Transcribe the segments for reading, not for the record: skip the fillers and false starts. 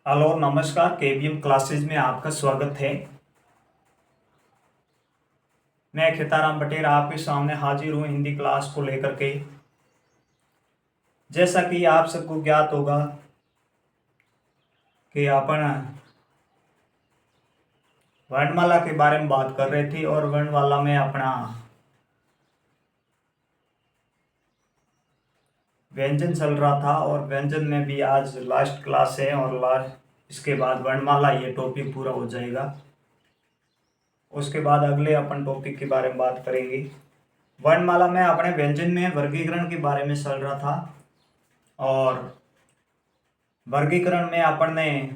Hello नमस्कार। KBM classes में आपका स्वागत है। मैं खेताराम पटेल आपके सामने हाजिर हूँ हिंदी क्लास को लेकर के। जैसा कि आप सबको ज्ञात होगा कि अपन वर्णमाला के बारे में बात कर रहे थे और वर्णमाला में अपना व्यंजन चल रहा था और व्यंजन में भी आज लास्ट क्लास है और लास्ट इसके बाद वर्णमाला ये टॉपिक पूरा हो जाएगा। उसके बाद अगले अपन टॉपिक के बारे में बात करेंगे। वर्णमाला में अपने व्यंजन में वर्गीकरण के बारे में चल रहा था और वर्गीकरण में अपन ने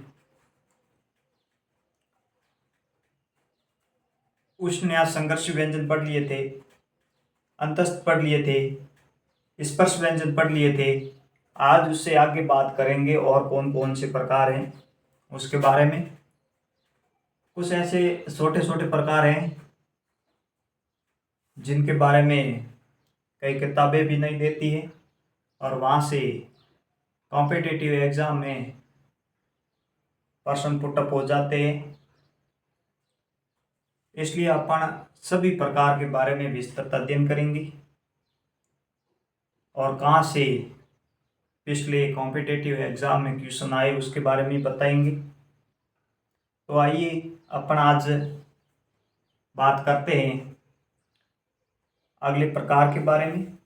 उष्ण या संघर्ष व्यंजन पढ़ लिए थे, अंतस्थ पढ़ लिए थे, स्पर्श व्यंजन पढ़ लिए थे। आज उससे आगे बात करेंगे और कौन कौन से प्रकार हैं उसके बारे में। कुछ ऐसे छोटे छोटे प्रकार हैं जिनके बारे में कई किताबें भी नहीं देती हैं और वहाँ से कॉम्पिटिटिव एग्जाम में प्रश्न पुटअप हो जाते हैं। इसलिए अपन सभी प्रकार के बारे में विस्तृत अध्ययन करेंगे और कहाँ से पिछले कॉम्पिटिटिव एग्जाम में क्वेश्चन आए उसके बारे में बताएंगे। तो आइए अपन आज बात करते हैं अगले प्रकार के बारे में।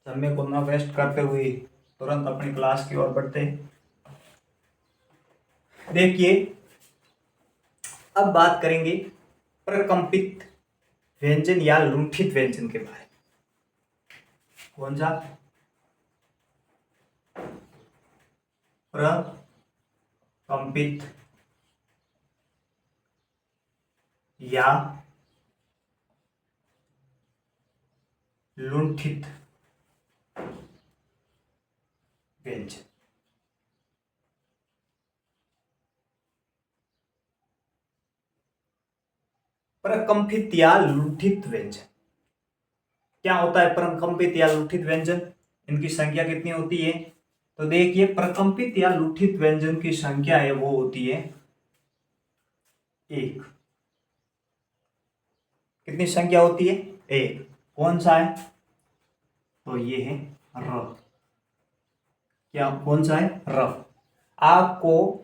समय को न वेस्ट करते हुए तुरंत अपनी क्लास की ओर बढ़ते हैं। देखिए, अब बात करेंगे प्रकंपित व्यंजन या लुंठित व्यंजन के बारे में। कौन सा? प्रकंपित या लुंठित व्यंजन। प्रकंपित या लुंठित व्यंजन क्या होता है? प्रकंपित या लुंठित व्यंजन, इनकी संख्या कितनी होती है? तो देखिए, प्रकंपित या लुंठित व्यंजन की संख्या है वो होती है एक। कितनी संख्या होती है? एक। कौन सा है? तो ये है र। क्या कौन सा है? र। आपको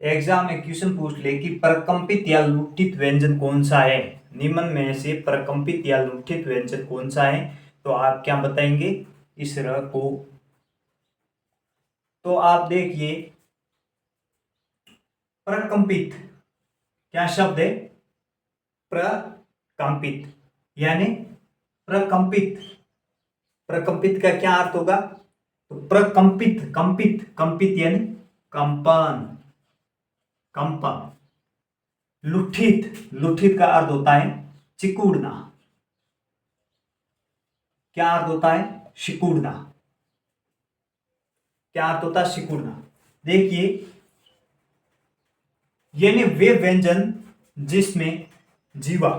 एग्जाम में क्वेश्चन पूछ ले कि प्रकंपित या लुंठित व्यंजन कौन सा है, निम्न में से प्रकंपित या लुंठित व्यंजन कौन सा है, तो आप क्या बताएंगे? इस र को। तो आप देखिए, प्रकंपित क्या शब्द है? प्रकंपित यानी प्रकंपित। प्रकंपित का क्या अर्थ होगा? तो प्रकंपित, कंपित, कंपित यानी कंपन, कंपन। लुठित, लुठित का अर्थ होता है सिकुड़ना। क्या अर्थ होता है? सिकुड़ना। क्या अर्थ होता है? सिकुड़ना। देखिए, यानी वे व्यंजन जिसमें जीवा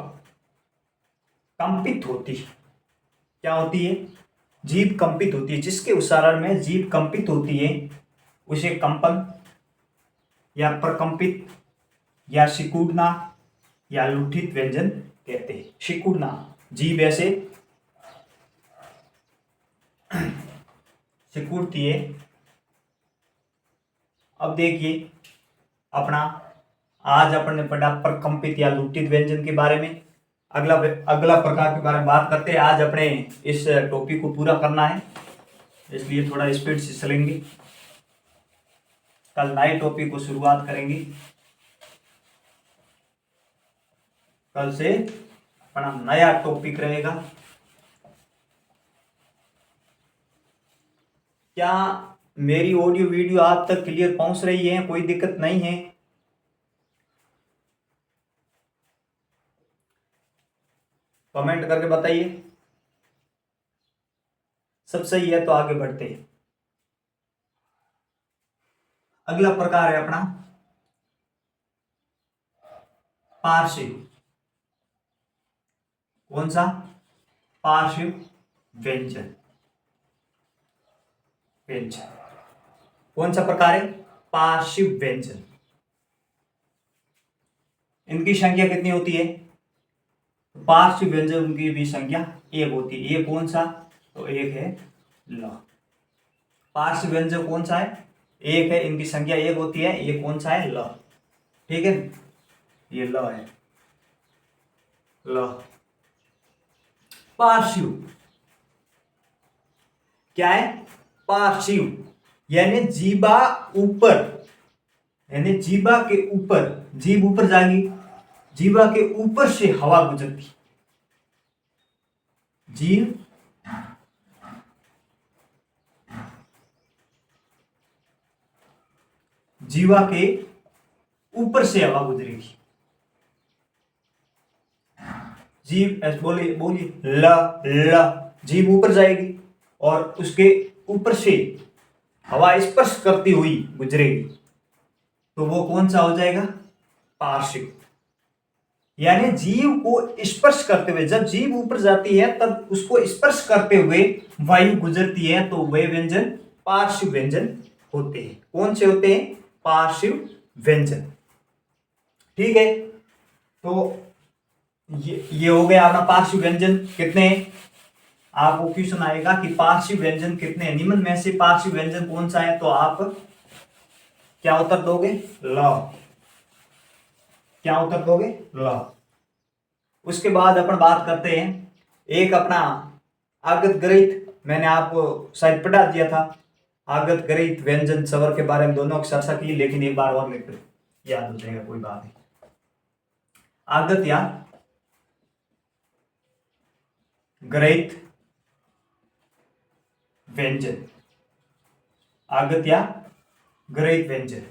कंपित होती है। क्या होती है? जीभ कंपित होती है। जिसके उच्चारण में जीभ कंपित होती है उसे कंपन या प्रकंपित या सिकुड़ना या लुठित व्यंजन कहते हैं। सिकुड़ना, जीभ ऐसे सिकुड़ती है। अब देखिए, अपना आज अपन ने पढ़ा प्रकंपित या लुठित व्यंजन के बारे में। अगला अगला प्रकार के बारे में बात करते हैं। आज अपने इस टॉपिक को पूरा करना है, इसलिए थोड़ा स्पीड से चलेंगे। कल नए टॉपिक को शुरुआत करेंगे। कल से अपना नया टॉपिक रहेगा। क्या मेरी ऑडियो वीडियो आप तक क्लियर पहुंच रही है? कोई दिक्कत नहीं है? कमेंट करके बताइए। सब सही है तो आगे बढ़ते हैं। अगला प्रकार है अपना पार्श्व। कौन सा? पार्श्व व्यंजन। व्यंजन। कौन सा प्रकार है? पार्श्व व्यंजन। इनकी संख्या कितनी होती है? पार्श्व व्यंजन की भी संख्या एक होती है। ये कौन सा? तो एक है ल। पार्श्व व्यंजन कौन सा है? एक है, इनकी संख्या एक होती है। ये कौन सा है? ल। ठीक है, ये ल है, ल। पार्श्व क्या है? पार्श्व यानी जीभा ऊपर, यानी जीभा के ऊपर, जीभ ऊपर जाएगी, जीभा के ऊपर से हवा गुजरती, जीभ जीवा के ऊपर से हवा गुजरेगी। जीभ बोलिए बोलिए, ल ल। जीभ ऊपर जाएगी और उसके ऊपर से हवा स्पर्श करती हुई गुजरेगी, तो वो कौन सा हो जाएगा? पार्श्व। यानी जीव को स्पर्श करते हुए, जब जीभ ऊपर जाती है तब उसको स्पर्श करते हुए वायु गुजरती है, तो वे व्यंजन पार्श्व व्यंजन होते हैं। कौन से होते हैं? पार्श्व व्यंजन। ठीक है, तो ये हो गया अपना पार्श्व व्यंजन। कितने? आपको क्वेश्चन आएगा कि पार्श्व व्यंजन कितने हैं, निम्न में से पार्श्व व्यंजन कौन सा है, तो आप क्या उत्तर दोगे? ल। क्या उत्तर दोगे? ल। उसके बाद अपन बात करते हैं एक अपना आगत ग्रहित, मैंने आपको शायद पढ़ा दिया था, आगत ग्रहित व्यंजन स्वर के बारे में दोनों की चर्चा की, लेकिन एक बार और लेते याद हो जाएगा, कोई बात नहीं। आगत या ग्रहित व्यंजन, आगत या ग्रहित व्यंजन।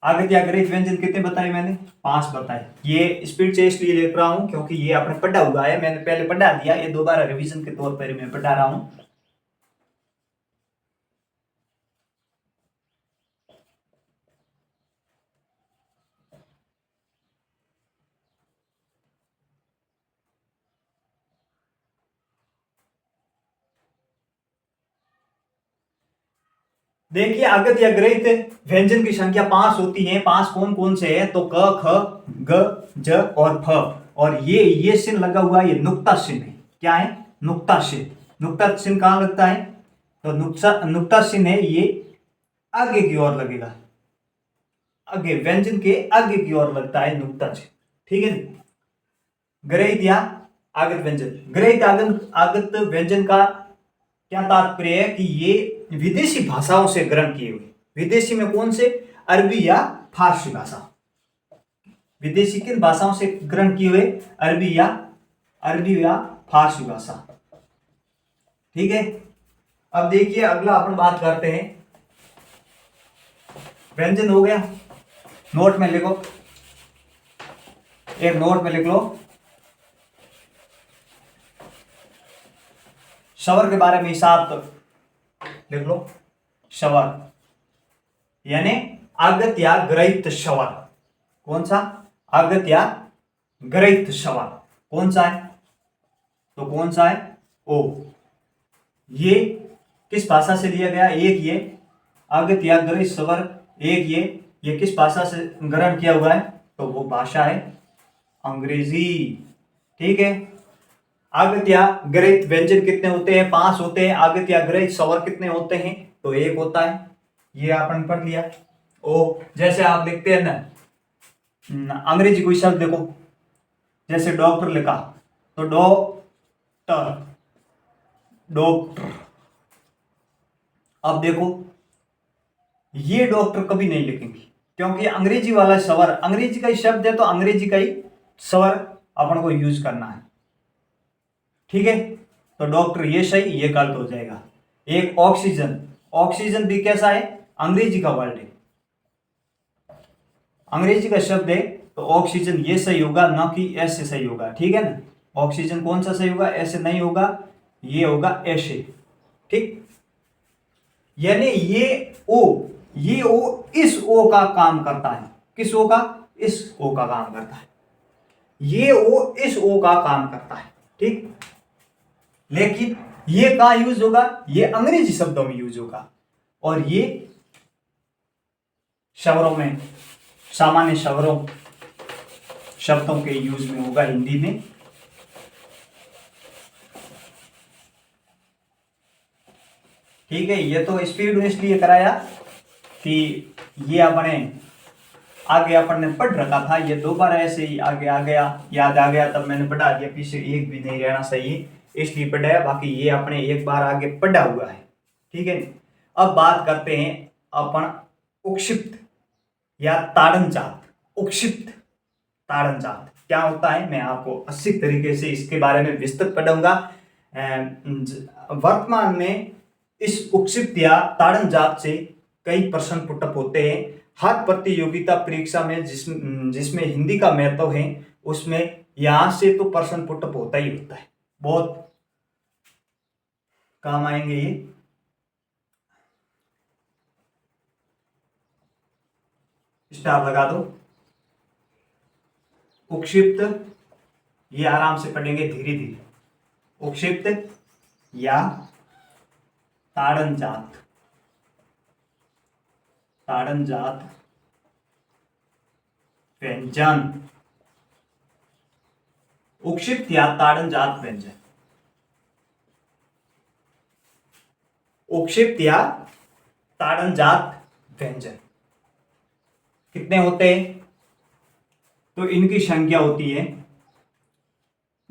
आगत या ग्रहित व्यंजन कितने बताए मैंने? 5 बताए। ये स्पीड से इसलिए लिख रहा हूं क्योंकि ये आपने पढ़ा हुआ है, मैंने पहले पढ़ा दिया, ये दोबारा रिवीजन के तौर पर मैं पढ़ा रहा हूं। देखिए, आगत या ग्रहित व्यंजन की संख्या 5 होती है। 5 कौन कौन से है? तो क, ख, ग, ज और फ। और ये चिन्ह लगा हुआ है, ये नुक्ता चिन्ह है। क्या है? नुक्ता चिन्ह। नुक्ता चिन्ह कहां लगता है? तो नुक्ता चिन्ह है, ये आगे की ओर लगेगा, आगे व्यंजन के आगे की ओर लगता है नुक्ता चिन्ह। ठीक है, ग्रहित या आगत व्यंजन। ग्रहित आगत व्यंजन का क्या तात्पर्य है कि ये विदेशी भाषाओं से ग्रहण किए हुए। विदेशी में कौन से? अरबी या फारसी भाषा। विदेशी किन भाषाओं से ग्रहण किए हुए? अरबी या फारसी भाषा। ठीक है, अब देखिए अगला अपन बात करते हैं, व्यंजन हो गया। नोट में लिखो, एक नोट में लिख लो, स्वर के बारे में हिसाब लिख लो। स्वर यानी आगत या ग्रहित स्वर। कौन सा? आगत या ग्रहित स्वर कौन सा है? तो कौन सा है? ओ। ये किस भाषा से लिया गया? एक ये आगत या ग्रहित स्वर, एक ये किस भाषा से ग्रहण किया हुआ है? तो वो भाषा है अंग्रेजी। ठीक है, आगत या ग्रहित व्यंजन कितने होते हैं? 5 होते हैं। आगत या ग्रहित स्वर कितने होते हैं? तो एक होता है। ये आपने पढ़ लिया। ओ, जैसे आप लिखते हैं ना, अंग्रेजी कोई शब्द देखो, जैसे डॉक्टर लिखा, तो डॉक्टर, डॉक्टर। अब देखो, ये डॉक्टर कभी नहीं लिखेंगे क्योंकि अंग्रेजी वाला स्वर, अंग्रेजी का ही शब्द है, तो अंग्रेजी का ही स्वर अपन को यूज करना है। ठीक है, तो डॉक्टर ये सही, ये गलत हो जाएगा। एक ऑक्सीजन, ऑक्सीजन भी कैसा है? अंग्रेजी का वर्ड है, अंग्रेजी का शब्द है, तो ऑक्सीजन ये सही होगा, ना कि ऐसे सही होगा। ठीक है ना, ऑक्सीजन कौन सा सही होगा? ऐसे नहीं होगा, ये होगा ऐसे। ठीक, यानी ये ओ इस ओ का काम करता है। किस ओ का? इस ओ का काम करता है। ये ओ इस ओ का काम करता है। ठीक, लेकिन ये कहाँ यूज होगा, ये अंग्रेजी शब्दों में यूज होगा, और ये शब्दों में, सामान्य शब्दों के यूज में होगा हिंदी में। ठीक है, ये तो स्पीड में इसलिए कराया कि ये अपने आगे अपन ने पढ़ रखा था, ये दोबारा ऐसे ही आगे आ गया, याद आ गया, तब मैंने पढ़ा दिया, पीछे एक भी नहीं रहना चाहिए इसलिए पढ़ाया, बाकी ये अपने एक बार आगे पढ़ा हुआ है। ठीक है, अब बात करते हैं अपन उक्षिप्त या ताड़नजात। उक्षिप्त ताड़नजात क्या होता है, मैं आपको अच्छी तरीके से इसके बारे में विस्तृत पढ़ूंगा। वर्तमान में इस उक्षिप्त या ताड़नजात से कई प्रश्न पुटअप होते हैं हर प्रतियोगिता परीक्षा में, जिसमें हिंदी का महत्व है, उसमें यहां से तो प्रश्न पुटअप होता ही होता है, बहुत काम आएंगे ये। स्टार लगा दो। उक्षिप्त, ये आराम से पढ़ेंगे धीरे धीरे। उक्षिप्त या ताड़नजात, ताड़नजात व्यंजन। उक्षिप्त या ताड़नजात व्यंजन, उक्षिप्त या ताड़नजात व्यंजन कितने होते हैं, तो इनकी संख्या होती है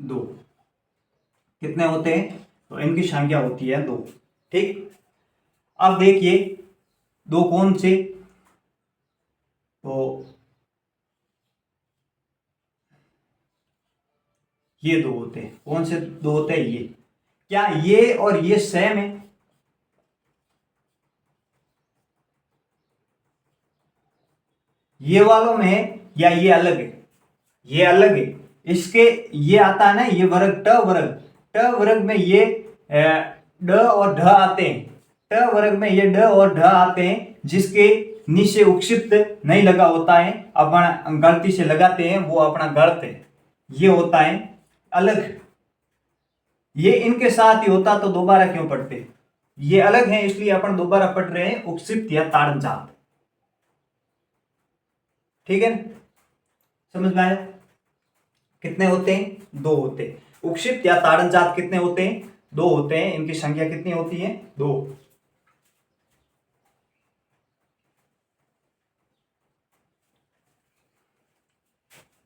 2। कितने होते हैं, तो इनकी संख्या होती है 2। ठीक, अब देखिए 2 कौन से, तो ये 2 होते हैं। कौन से 2 होते हैं, ये क्या ये और ये सेम है, ये वालों में है या ये अलग है, ये अलग है। इसके ये आता है ना, ये वर्ग ट वर्ग, ट वर्ग में ये ड और ढ आते हैं, ट वर्ग में ये ड और ढ आते हैं, जिसके नीचे उक्षिप्त नहीं लगा होता है, अपन गलती से लगाते हैं, वो अपना गलत है, ये होता है अलग। ये इनके साथ ही होता तो दोबारा क्यों पढ़ते, ये अलग है इसलिए अपन दोबारा पढ़ रहे हैं उक्षिप्त या ताड़नजात। ठीक है, समझ में आया। कितने होते हैं, 2 होते हैं। उक्षिप्त या ताड़नजात कितने होते हैं, 2 होते हैं। इनकी संख्या कितनी होती है, 2।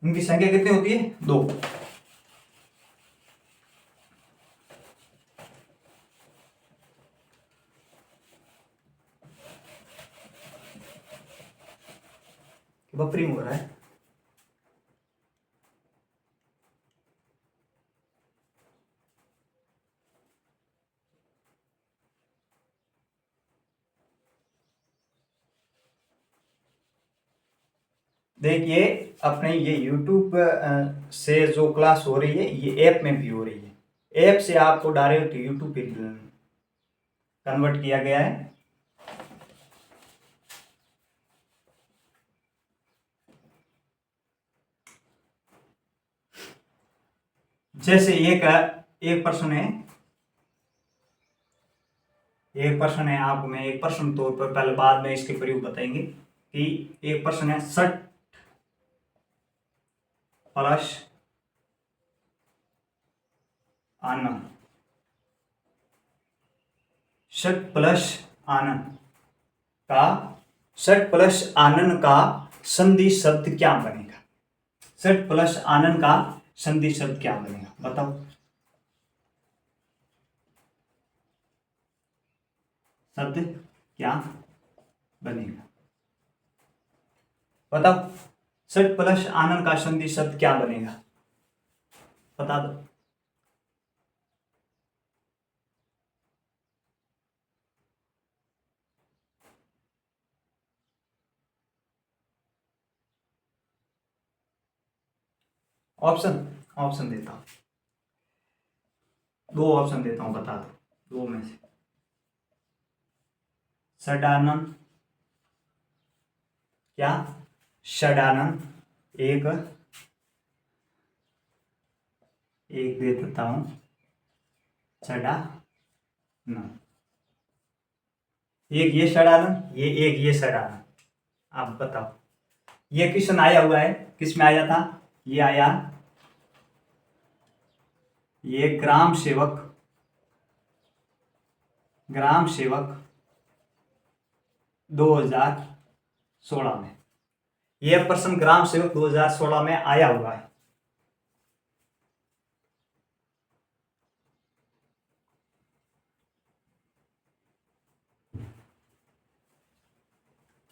इनकी संख्या कितनी होती है, 2। बफरिंग हो रहा है। देखिए अपने ये YouTube से जो क्लास हो रही है, ये ऐप में भी हो रही है, ऐप से आपको डायरेक्ट YouTube पे कन्वर्ट किया गया है। जैसे एक प्रश्न है, आपको मैं एक प्रश्न तौर पर, पहले बाद में इसके प्रयोग बताएंगे, कि एक प्रश्न है 60 प्लस आनन, 60 प्लस आनन का, 60 प्लस आनन का संधि शब्द क्या बनेगा, 60 प्लस आनन का संधि शब्द क्या बनेगा, बताओ। शब्द क्या बनेगा, बताओ। 60 प्लस आनन का संधि शब्द क्या बनेगा, बता दो। ऑप्शन देता हूं, 2 ऑप्शन देता हूं, बता दो 2 में से। षडानन, क्या षडानन, एक दे देता हूं, षडा न। एक ये षडालन, ये एक ये षडालन। आप बताओ, ये क्वेश्चन आया हुआ है, किस में आया था? ये आया, ये ग्राम सेवक 2016 में, ये प्रश्न ग्राम सेवक 2016 में आया हुआ है।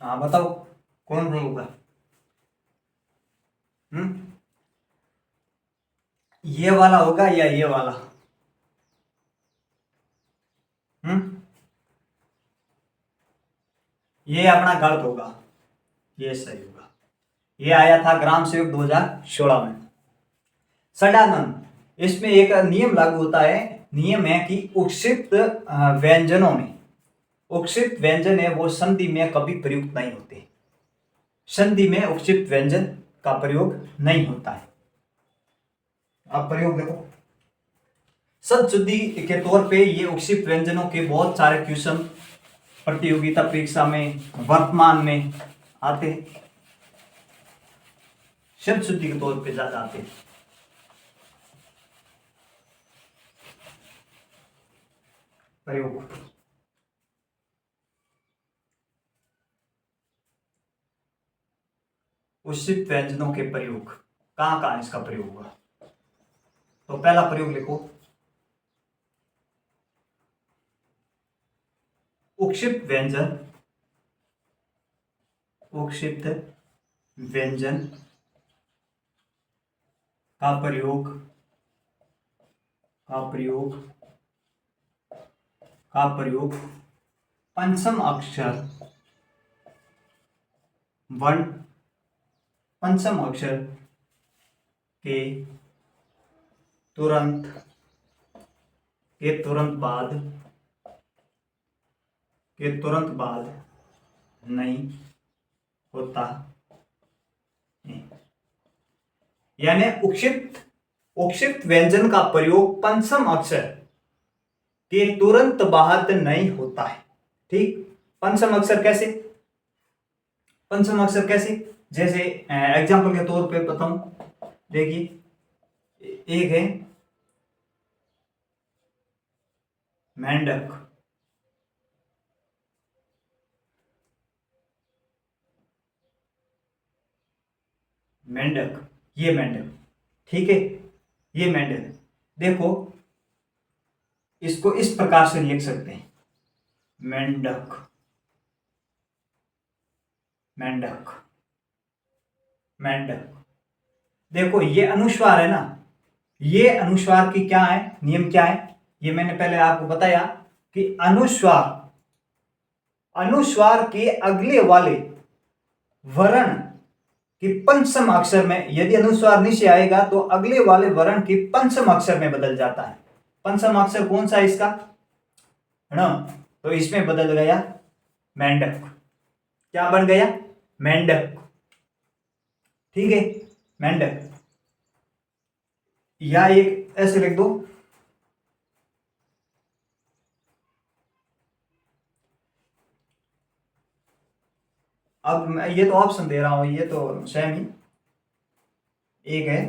हाँ बताओ, कौन होगा? ये वाला होगा या ये वाला? ये अपना गलत होगा, ये सही होगा। ये आया था ग्राम सेवक 2016 में। षडानन, इसमें एक नियम लागू होता है। नियम है कि उक्षिप्त व्यंजनों में, उक्षिप्त व्यंजन है वो संधि में कभी प्रयुक्त नहीं होते। संधि में उक्षिप्त व्यंजन का प्रयोग नहीं होता है। अब प्रयोग देखो, सदशुद्धि के तौर पे ये उक्षिप्त व्यंजनों के बहुत सारे क्वेश्चन प्रतियोगिता परीक्षा में वर्तमान में आते हैं, शब्द शुद्धि के तौर पे ज्यादा आते हैं। प्रयोग, उच्छिष्ट व्यंजनों के प्रयोग कहां कहां इसका प्रयोग हुआ? तो पहला प्रयोग लिखो, उक्षिप्त व्यंजन, उक्षिप्त व्यंजन का प्रयोग, पंचम अक्षर वर्ण, पंचम अक्षर के तुरंत बाद नहीं होता। यानी उक्षिप्त व्यंजन का प्रयोग पंचम अक्षर के तुरंत बाद नहीं होता है। ठीक, पंचम अक्षर कैसे? पंचम अक्षर कैसे? जैसे एग्जांपल के तौर पे बताऊं, देखिए एक है मेंढक, ये मेंढक, ठीक है, ये मेंढक। देखो इसको इस प्रकार से लिख सकते हैं, मेंढक, देखो ये अनुस्वार है ना, ये अनुस्वार की क्या है, नियम क्या है, ये मैंने पहले आपको बताया कि अनुस्वार के अगले वाले वर्ण कि पंचम अक्षर में, यदि अनुस्वार नीचे आएगा तो अगले वाले वर्ण की पंचम अक्षर में बदल जाता है। पंचम अक्षर कौन सा है इसका? ण, तो इसमें बदल गया मेंढक। क्या बन गया? मेंढक। ठीक है, मेंढक। या एक ऐसे लिख दो, अब ये तो ऑप्शन दे रहा हूं, ये तो सेम ही, एक है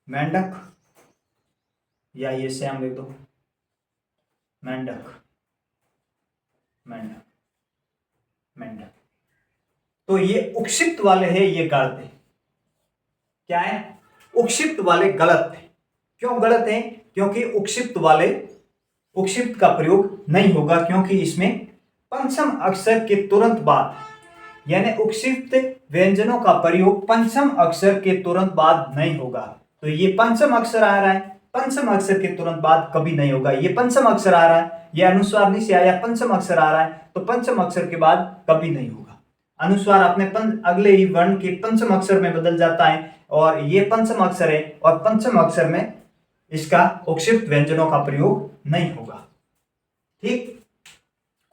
मेंढक, या ये सेम लिख दो, मेंढक। तो ये उक्षिप्त वाले हैं, ये गलत है। क्या है? उक्षिप्त वाले गलत है। क्यों गलत है? क्योंकि उक्षिप्त का प्रयोग नहीं होगा, क्योंकि इसमें पंचम अक्षर के तुरंत बाद, यानी उक्षिप्त व्यंजनों का प्रयोग पंचम अक्षर के तुरंत बाद नहीं होगा। तो ये पंचम अक्षर आ रहा है, पंचम अक्षर के तुरंत बाद कभी नहीं होगा। ये पंचम अक्षर आ रहा है, ये अनुस्वार नहीं से आया, पंचम अक्षर आ रहा है, तो पंचम अक्षर के बाद कभी नहीं होगा। अनुस्वार अपने अगले ही वर्ण के पंचम अक्षर में बदल जाता है, और ये पंचम अक्षर है, और पंचम अक्षर में इसका उक्षिप्त व्यंजनों का प्रयोग नहीं होगा। ठीक,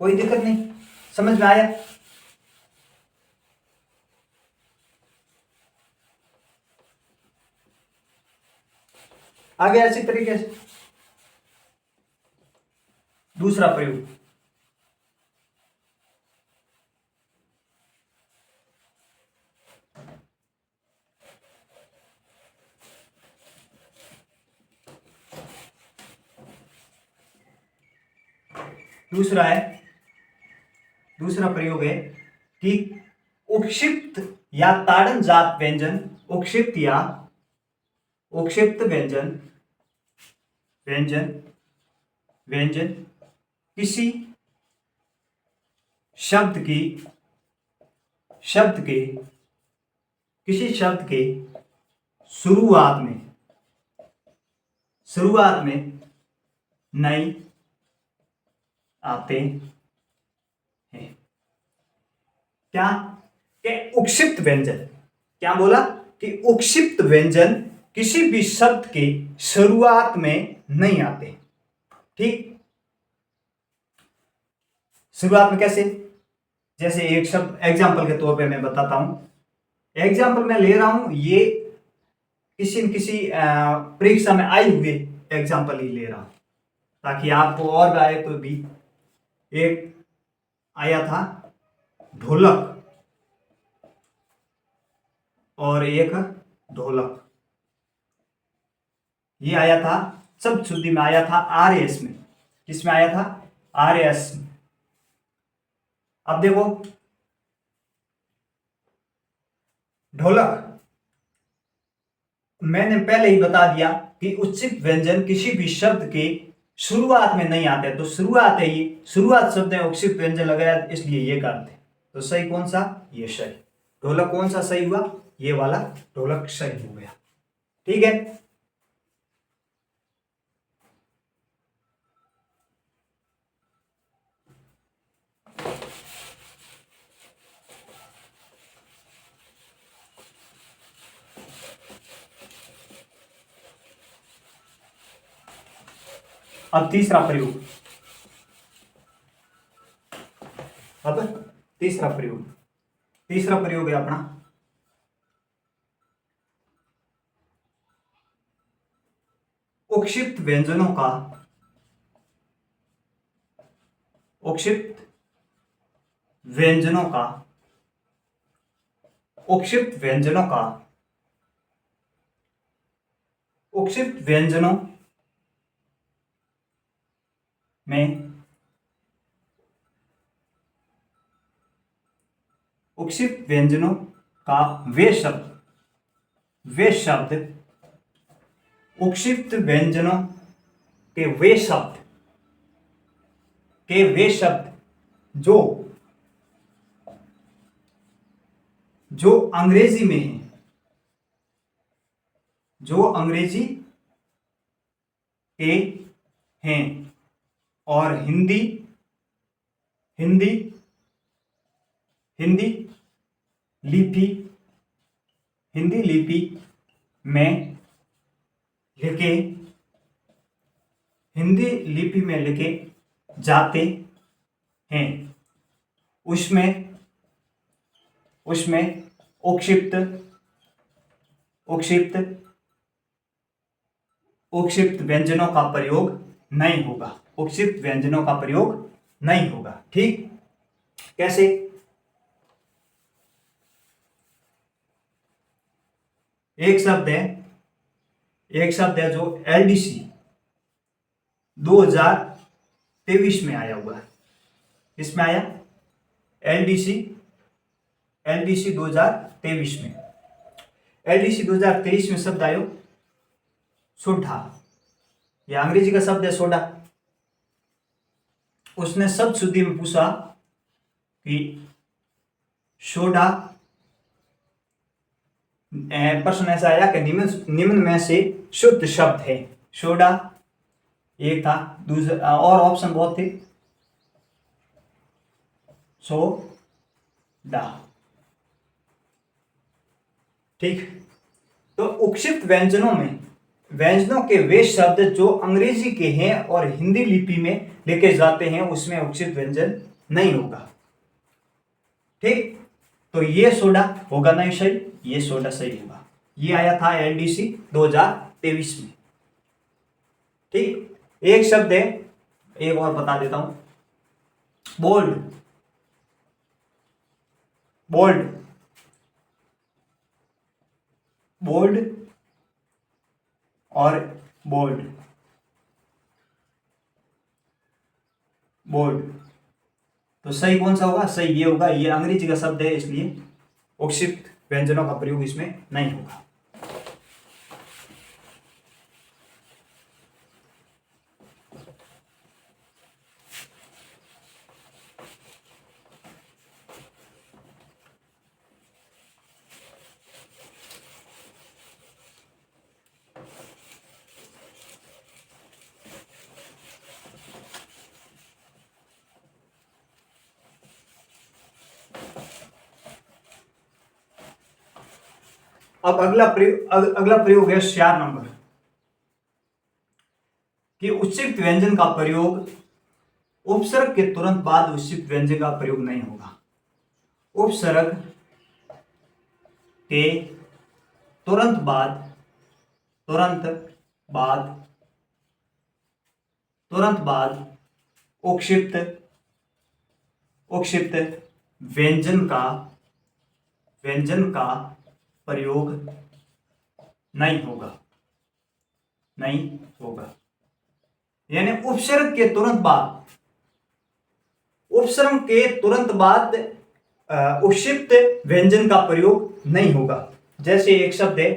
कोई दिक्कत नहीं, समझ में आया? आगे ऐसी तरीके से दूसरा प्रयोग, दूसरा प्रयोग है कि उपक्षिप्त या ताड़न जात व्यंजन, उपक्षिप्त व्यंजन किसी शब्द के शुरुआत में नहीं आते हैं। क्या कि उपक्षिप्त व्यंजन, क्या बोला कि उपक्षिप्त व्यंजन किसी भी शब्द के शुरुआत में नहीं आते। ठीक, शुरुआत में कैसे? जैसे एक शब्द एग्जाम्पल के तौर पे मैं बताता हूं, एग्जाम्पल मैं ले रहा हूं, ये किसी न किसी परीक्षा में आए हुए एग्जाम्पल ही ले रहा हूं ताकि आपको और भी आए। तो भी एक आया था ढोलक और एक ढोलक, ये आया था शब्द शुद्धि में, आया था आरएस में। किसमें आया था? आरएस में। अब देखो ढोलक, मैंने पहले ही बता दिया कि उच्चित व्यंजन किसी भी शब्द के शुरुआत में नहीं आते। तो शुरुआत है, ये शुरुआत शब्द है, उच्चित व्यंजन लगाया इसलिए ये करते। तो सही कौन सा? ये सही। ढोलक कौन सा सही हुआ? ये वाला ढोलक सही हो गया। ठीक है, अब तीसरा प्रयोग, तीसरा प्रयोग है अपना उपक्षिप्त व्यंजनों का, उपक्षिप्त व्यंजनों में उपक्षिप्त व्यंजनों का वे शब्द उपक्षिप्त व्यंजनों के वे शब्द जो अंग्रेजी में है, जो अंग्रेजी के हैं और हिंदी लिपि में लिखे जाते हैं, उसमें उपक्षिप्त व्यंजनों का प्रयोग नहीं होगा, उपक्षिप्त व्यंजनों का प्रयोग नहीं होगा। ठीक, कैसे? एक शब्द है जो एलडीसी 2023 में आया हुआ है। किसमें आया? एलडीसी 2023 में। एलडीसी 2023 में शब्द आयो सोडा, यह अंग्रेजी का शब्द है सोडा। उसने शब्द शुद्धि में पूछा कि सोडा, प्रश्न ऐसा आया कि निम्न में से शुद्ध शब्द है। सोडा एक था, दूसरा और ऑप्शन बहुत थे, सोडा। ठीक, तो उपक्षिप्त व्यंजनों के वे शब्द जो अंग्रेजी के हैं और हिंदी लिपि में लिखे जाते हैं, उसमें उपक्षिप्त व्यंजन नहीं होगा। ठीक, तो ये सोडा होगा नहीं सही, ये सोडा सही होगा। ये आया था एलडीसी 2023 में। ठीक, एक शब्द है एक और बता देता हूं, बोल्ड, बोल्ड, बोल्ड और बोल्ड, बोल्ड। तो सही कौन सा होगा? सही ये होगा, ये अंग्रेजी का शब्द है इसलिए उक्षिप्त व्यंजनों का प्रयोग इसमें नहीं होगा। अब अगला प्रयोग है 4 नंबर कि उच्छिष्ट व्यंजन का प्रयोग उपसर्ग के तुरंत बाद उच्छिष्ट व्यंजन का प्रयोग नहीं होगा। उपसर्ग के तुरंत बाद, तुरंत बाद उक्षिप्त व्यंजन का प्रयोग नहीं होगा, यानी उपसर्ग के तुरंत बाद उक्षिप्त व्यंजन का प्रयोग नहीं होगा। जैसे एक शब्द है,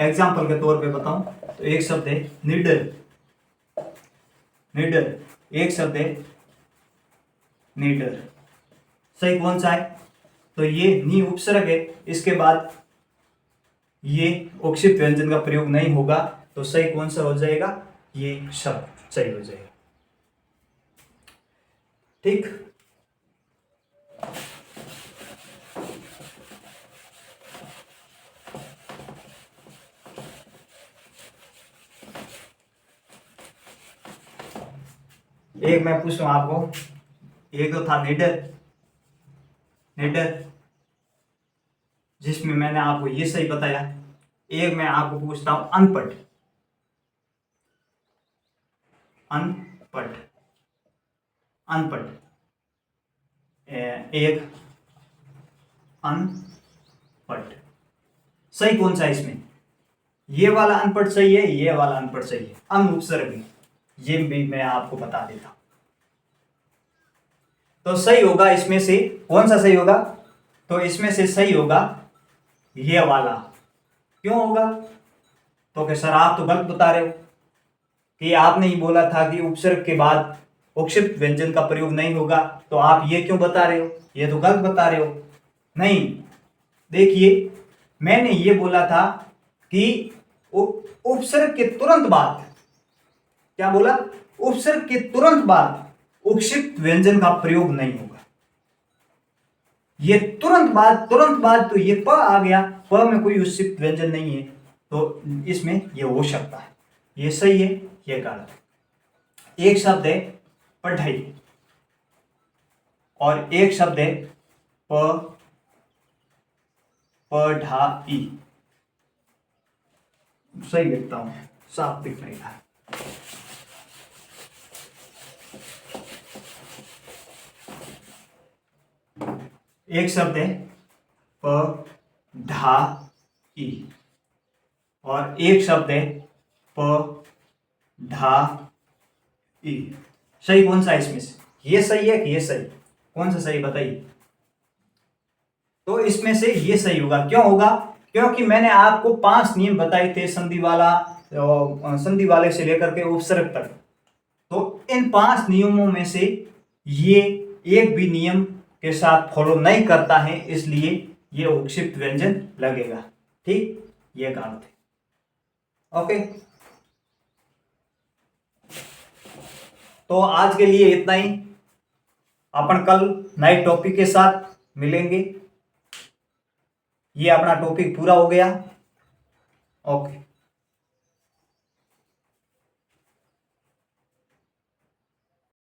एग्जाम्पल के तौर पे बताऊं तो एक शब्द है निडर, एक शब्द है निडर। सही कौन सा है? तो ये नी उपसर्ग है, इसके बाद ये उक्षिप्त व्यंजन का प्रयोग नहीं होगा, तो सही कौन सा हो जाएगा? ये शब्द सही हो जाएगा। ठीक, एक मैं पूछूं आपको, एक तो था निडर, जिसमें मैंने आपको ये सही बताया। एक मैं आपको पूछता हूं अनपढ़, एक अनपढ़, सही कौन सा है इसमें? ये वाला अनपढ़ सही है, ये वाला अनपढ़ सही है। अन उपसर्ग, ये भी मैं आपको बता देता हूं। तो सही होगा इसमें से कौन सा सही होगा? तो इसमें से सही होगा ये वाला। क्यों होगा? तो कि सर आप तो गलत बता रहे हो, कि आपने ही बोला था कि उपसर्ग के बाद उक्षिप्त व्यंजन का प्रयोग नहीं होगा, तो आप ये क्यों बता रहे हो? ये तो गलत बता रहे हो। नहीं, देखिए मैंने ये बोला था कि उपसर्ग के तुरंत बाद, क्या बोला? उपसर्ग के तुरंत बाद उक्षिप्त व्यंजन का प्रयोग नहीं होगा। ये तुरंत बाद तो ये प आ गया, प में कोई उच्छिष्ट व्यंजन नहीं है, तो इसमें ये हो सकता है। ये सही है, ये गलत है। एक शब्द है पढ़ाई और एक शब्द है पढ़ाई। सही लिखता हूं, साफ दिख नहीं रहा है। एक शब्द है पढ़ाई और एक शब्द है पढ़ाई। सही कौन सा है इसमें से? ये सही है कि ये सही? कौन सा सही बताइए? तो इसमें से ये सही होगा। क्यों होगा? क्योंकि मैंने आपको 5 नियम बताए थे, संधि वाले से लेकर के उपसर्ग तक। तो इन 5 नियमों में से ये एक भी नियम के साथ फॉलो नहीं करता है, इसलिए ये उक्षिप्त व्यंजन लगेगा। ठीक, ये गलत है। ओके, तो आज के लिए इतना ही। अपन कल नए टॉपिक के साथ मिलेंगे। ये अपना टॉपिक पूरा हो गया। ओके।